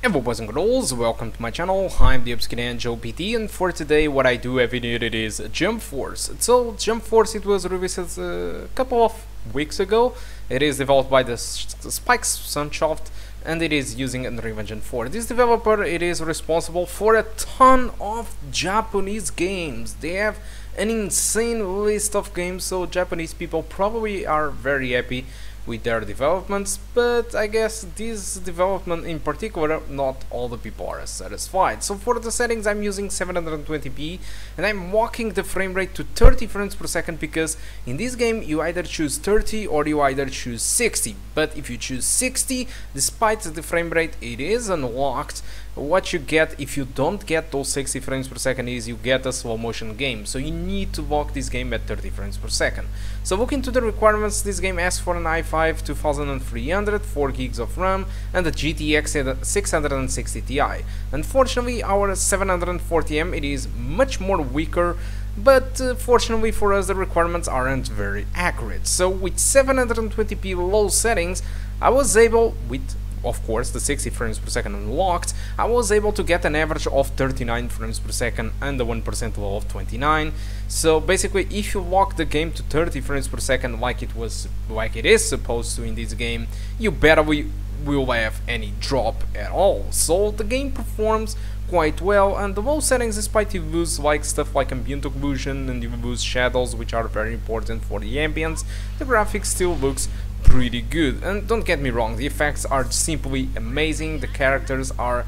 Hello boys and girls, welcome to my channel. I'm the Angel PT, and for today what I do every day is Jump Force. So Jump Force, it was released a couple of weeks ago. It is developed by the Spikes Sunsoft and it is using Unreal Engine 4. This developer, it is responsible for a ton of Japanese games. They have an insane list of games, so Japanese people probably are very happy with their developments, but I guess this development in particular, not all the people are satisfied. So for the settings, I'm using 720p and I'm walking the frame rate to 30 frames per second, because in this game you either choose 30 or you either choose 60. But if you choose 60, despite the frame rate it is unlocked, what you get if you don't get those 60 frames per second is you get a slow motion game. So you need to lock this game at 30 frames per second. So looking to the requirements, this game asks for an i5 2300, 4 gigs of RAM and a GTX 660 Ti. Unfortunately, our 740M, it is much more weaker, but fortunately for us the requirements aren't very accurate. So with 720p low settings, I was able, with of course the 60 frames per second unlocked, I was able to get an average of 39 frames per second and a 1% low of 29. So basically, if you lock the game to 30 frames per second like it is supposed to in this game, you barely will have any drop at all. So the game performs quite well, and the low settings, despite you lose like stuff like ambient occlusion and you lose shadows, which are very important for the ambience, the graphics still looks pretty good. And don't get me wrong, the effects are simply amazing, the characters are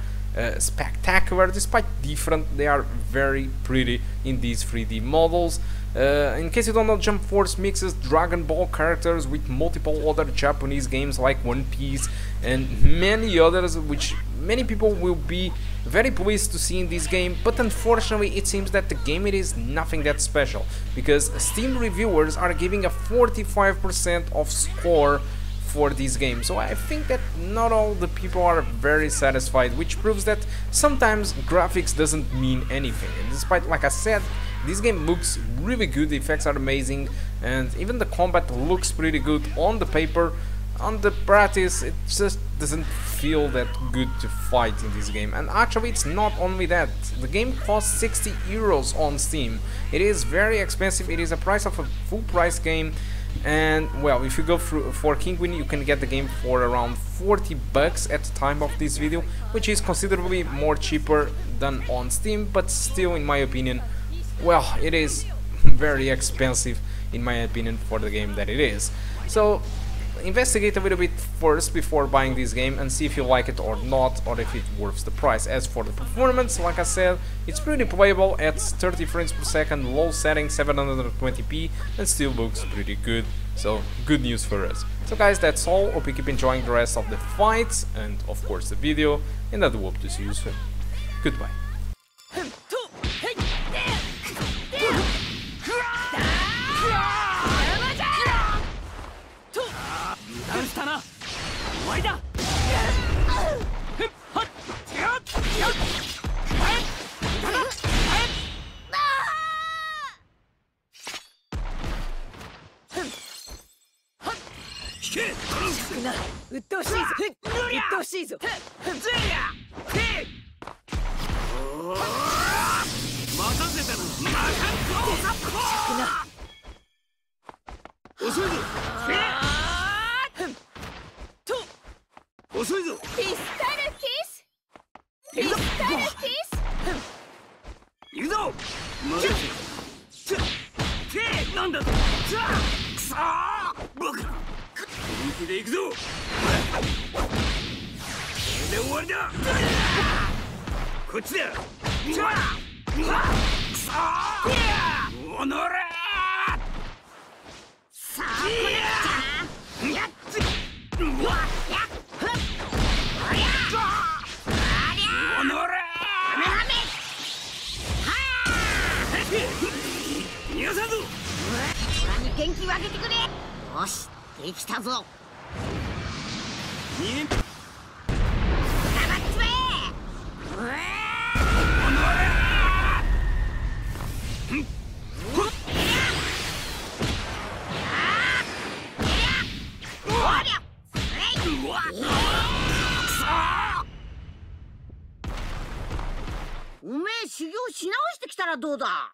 spectacular. Despite different, they are very pretty in these 3D models. In case you don't know, Jump Force mixes Dragon Ball characters with multiple other Japanese games like One Piece and many others, which many people will be very pleased to see in this game. But unfortunately, it seems that the game, it is nothing that special, because Steam reviewers are giving a 45% of score for this game. So I think that not all the people are very satisfied, which proves that sometimes graphics doesn't mean anything. And despite, like I said, this game looks really good, the effects are amazing, and even the combat looks pretty good on the paper. On the practice, it just doesn't feel that good to fight in this game. And actually, it's not only that, the game costs 60 euros on Steam. It is very expensive, it is a price of a full price game. And well, if you go for Kinguin, you can get the game for around 40 bucks at the time of this video, which is considerably more cheaper than on Steam, but still, in my opinion, well, it is very expensive in my opinion for the game that it is. So investigate a little bit first before buying this game and see if you like it or not, or if it's worth the price. As for the performance, like I said, it's pretty playable at 30 frames per second, low setting, 720p, and still looks pretty good. So good news for us. So guys, that's all. Hope you keep enjoying the rest of the fights and of course the video, and I do hope to see you soon. Goodbye. 修行し直してきたらどうだ。